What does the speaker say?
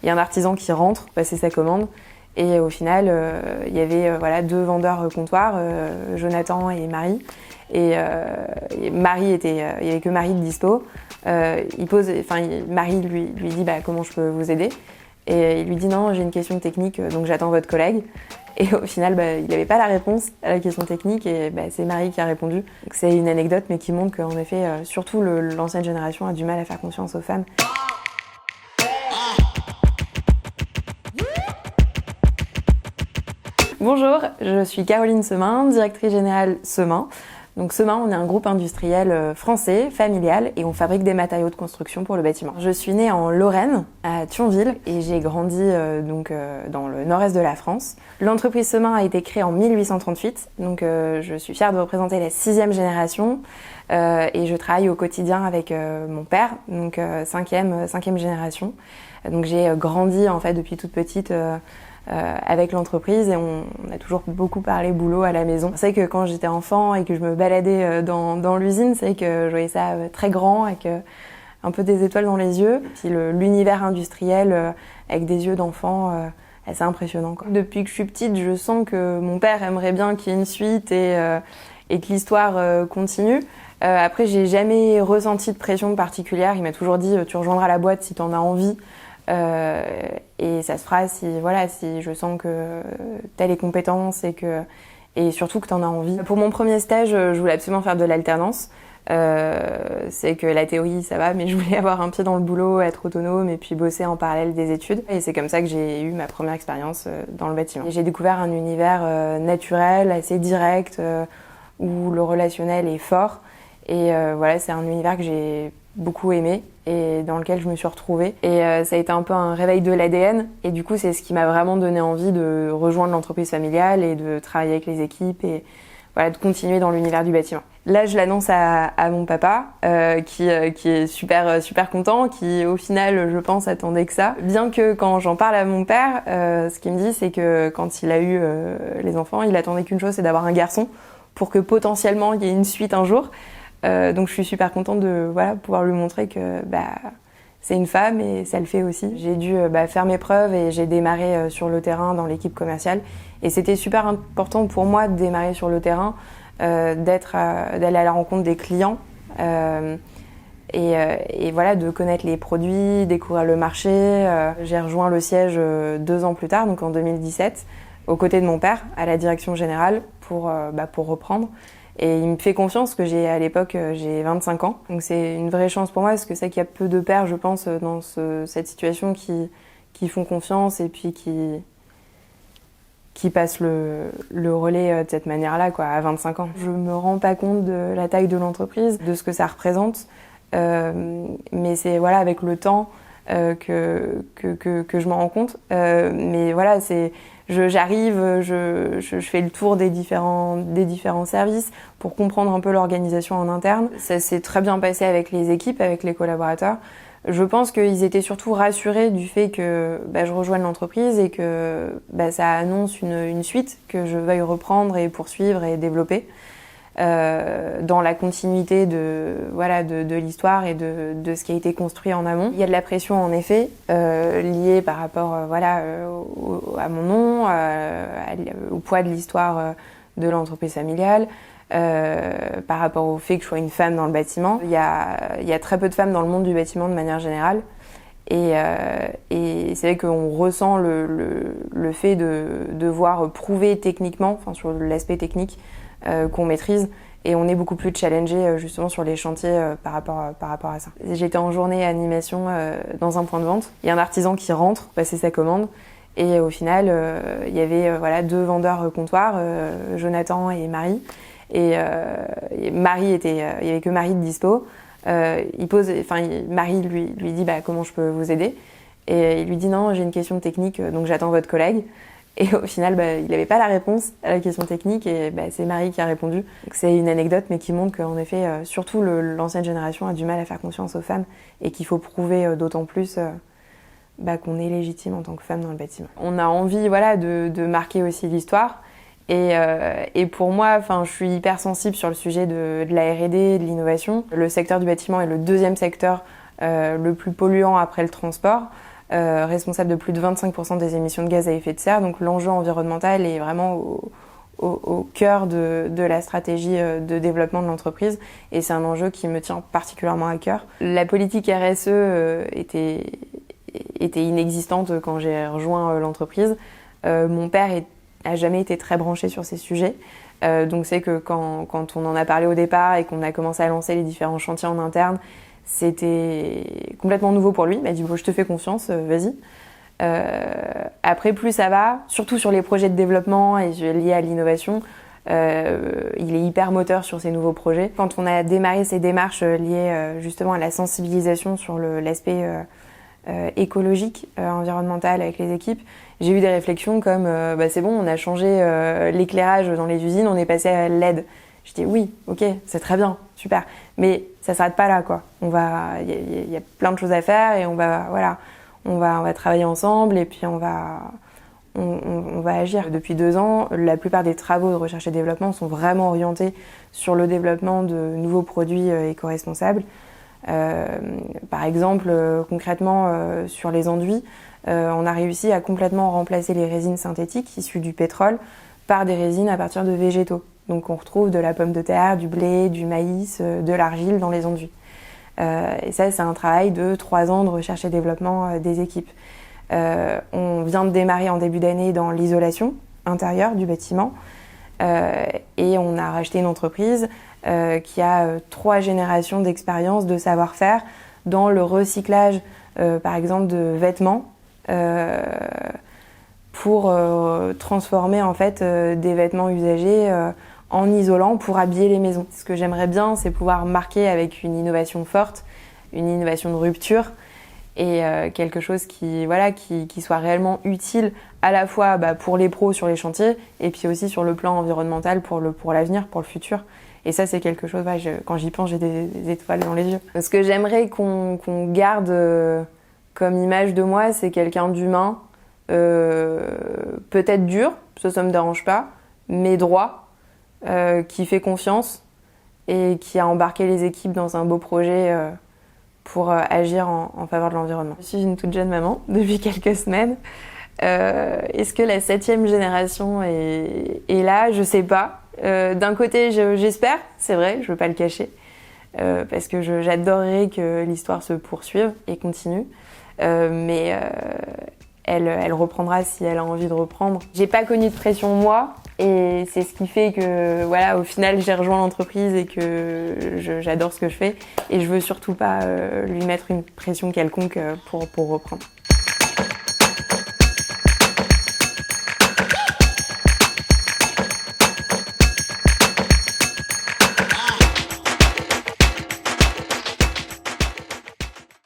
Il y a un artisan qui rentre passer sa commande et au final, il y avait 2 vendeurs comptoirs, Jonathan et Marie. Et Marie il y avait que Marie de dispo. Marie lui dit comment je peux vous aider. Et il lui dit non, j'ai une question technique, donc j'attends votre collègue. Et au final, il n'avait pas la réponse à la question technique et c'est Marie qui a répondu. Donc, c'est une anecdote, mais qui montre qu'en effet, surtout l'ancienne génération a du mal à faire confiance aux femmes. Bonjour, je suis Caroline Semin, directrice générale Semin. Donc Semin, on est un groupe industriel français, familial, et on fabrique des matériaux de construction pour le bâtiment. Je suis née en Lorraine, à Thionville, et j'ai grandi dans le nord-est de la France. L'entreprise Semin a été créée en 1838, donc je suis fière de représenter la 6e génération, et je travaille au quotidien avec mon père, donc 5e génération. Donc j'ai grandi en fait depuis toute petite avec l'entreprise et on a toujours beaucoup parlé boulot à la maison. C'est vrai que quand j'étais enfant et que je me baladais dans l'usine, c'est vrai que je voyais ça très grand avec un peu des étoiles dans les yeux. Puis l'univers industriel avec des yeux d'enfant assez impressionnant, quoi. Depuis que je suis petite, je sens que mon père aimerait bien qu'il y ait une suite et que l'histoire continue. Après, j'ai jamais ressenti de pression particulière. Il m'a toujours dit tu rejoindras la boîte si tu en as envie. Et ça se fera si je sens que t'as les compétences et surtout que t'en as envie. Pour mon premier stage, je voulais absolument faire de l'alternance. C'est que la théorie ça va, mais je voulais avoir un pied dans le boulot, être autonome et puis bosser en parallèle des études. Et c'est comme ça que j'ai eu ma première expérience dans le bâtiment. Et j'ai découvert un univers naturel, assez direct, où le relationnel est fort. Et c'est un univers que j'ai beaucoup aimé et dans lequel je me suis retrouvée. Et ça a été un peu un réveil de l'ADN. Et du coup, c'est ce qui m'a vraiment donné envie de rejoindre l'entreprise familiale et de travailler avec les équipes et de continuer dans l'univers du bâtiment. Là, je l'annonce à mon papa, qui est super content, qui au final, je pense, attendait que ça. Bien que quand j'en parle à mon père, ce qu'il me dit, c'est que quand il a eu les enfants, il attendait qu'une chose, c'est d'avoir un garçon pour que potentiellement il y ait une suite un jour. Donc je suis super contente de pouvoir lui montrer que c'est une femme et ça le fait aussi. J'ai dû faire mes preuves et j'ai démarré sur le terrain dans l'équipe commerciale. Et c'était super important pour moi de démarrer sur le terrain, d'aller à la rencontre des clients de connaître les produits, découvrir le marché. J'ai rejoint le siège 2 ans plus tard, donc en 2017, aux côtés de mon père à la direction générale pour reprendre. Et il me fait confiance que à l'époque, j'ai 25 ans. Donc c'est une vraie chance pour moi parce que c'est qu'il y a peu de pères, je pense, dans cette situation qui font confiance et puis qui passent le relais de cette manière-là, quoi, à 25 ans. Je me rends pas compte de la taille de l'entreprise, de ce que ça représente. Mais c'est avec le temps que je m'en rends compte. J'arrive, je fais le tour des différents services pour comprendre un peu l'organisation en interne. Ça s'est très bien passé avec les équipes, avec les collaborateurs. Je pense qu'ils étaient surtout rassurés du fait que je rejoigne l'entreprise et que ça annonce une suite que je veuille reprendre et poursuivre et développer dans la continuité de l'histoire et de ce qui a été construit en amont. Il y a de la pression en effet liée par rapport à mon nom, au poids de l'histoire de l'entreprise familiale, par rapport au fait que je sois une femme dans le bâtiment. Il y a très peu de femmes dans le monde du bâtiment de manière générale. Et c'est vrai qu'on ressent le fait de devoir prouver techniquement, sur l'aspect technique, qu'on maîtrise, et on est beaucoup plus challengé justement sur les chantiers par rapport à ça. J'étais en journée animation dans un point de vente. Il y a un artisan qui rentre passer sa commande et au final il y avait 2 vendeurs comptoirs, Jonathan et Marie. Et Marie il y avait que Marie de dispo. Marie lui dit comment je peux vous aider, et il lui dit non, j'ai une question technique, donc j'attends votre collègue. Et au final, il n'avait pas la réponse à la question technique et c'est Marie qui a répondu. Donc, c'est une anecdote, mais qui montre qu'en effet, surtout l'ancienne génération a du mal à faire confiance aux femmes et qu'il faut prouver d'autant plus qu'on est légitime en tant que femme dans le bâtiment. On a envie de marquer aussi l'histoire. Et pour moi, je suis hyper sensible sur le sujet de la R&D, de l'innovation. Le secteur du bâtiment est le 2e secteur le plus polluant après le transport. responsable de plus de 25% des émissions de gaz à effet de serre. Donc l'enjeu environnemental est vraiment au cœur de la stratégie de développement de l'entreprise et c'est un enjeu qui me tient particulièrement à cœur. La politique RSE était inexistante quand j'ai rejoint l'entreprise. Mon père a jamais été très branché sur ces sujets. Donc c'est que quand on en a parlé au départ et qu'on a commencé à lancer les différents chantiers en interne, c'était complètement nouveau pour lui. Il m'a dit bon, je te fais confiance, vas-y. Après, plus ça va, surtout sur les projets de développement et liés à l'innovation, il est hyper moteur sur ces nouveaux projets. Quand on a démarré ces démarches liées justement à la sensibilisation sur l'aspect écologique, environnemental avec les équipes, j'ai eu des réflexions comme c'est bon, on a changé l'éclairage dans les usines, on est passé à LED. Je dis oui, ok, c'est très bien, super, mais ça s'arrête pas là quoi. Il y a plein de choses à faire et on va travailler ensemble et puis on va agir. Depuis 2 ans, la plupart des travaux de recherche et développement sont vraiment orientés sur le développement de nouveaux produits éco-responsables. Par exemple, concrètement, sur les enduits, on a réussi à complètement remplacer les résines synthétiques issues du pétrole par des résines à partir de végétaux. Donc on retrouve de la pomme de terre, du blé, du maïs, de l'argile dans les enduits. Et ça, c'est un travail de 3 ans de recherche et développement des équipes. On vient de démarrer en début d'année dans l'isolation intérieure du bâtiment et on a racheté une entreprise qui a 3 générations d'expérience, de savoir-faire dans le recyclage, par exemple, de vêtements pour transformer en fait des vêtements usagés en isolant pour habiller les maisons. Ce que j'aimerais bien, c'est pouvoir marquer avec une innovation forte, une innovation de rupture et quelque chose qui soit réellement utile à la fois pour les pros sur les chantiers et puis aussi sur le plan environnemental pour l'avenir, pour le futur. Et ça, c'est quelque chose, quand j'y pense, j'ai des étoiles dans les yeux. Ce que j'aimerais qu'on garde comme image de moi, c'est quelqu'un d'humain, peut-être dur, ça me dérange pas, mais droit, qui fait confiance et qui a embarqué les équipes dans un beau projet pour agir en faveur de l'environnement. Je suis une toute jeune maman depuis quelques semaines. Est-ce que la 7e génération est là? Je sais pas. D'un côté, j'espère, c'est vrai, je veux pas le cacher, parce que j'adorerais que l'histoire se poursuive et continue, mais elle reprendra si elle a envie de reprendre. J'ai pas connu de pression moi, et c'est ce qui fait que au final j'ai rejoint l'entreprise et que j'adore ce que je fais, et je veux surtout pas lui mettre une pression quelconque pour reprendre.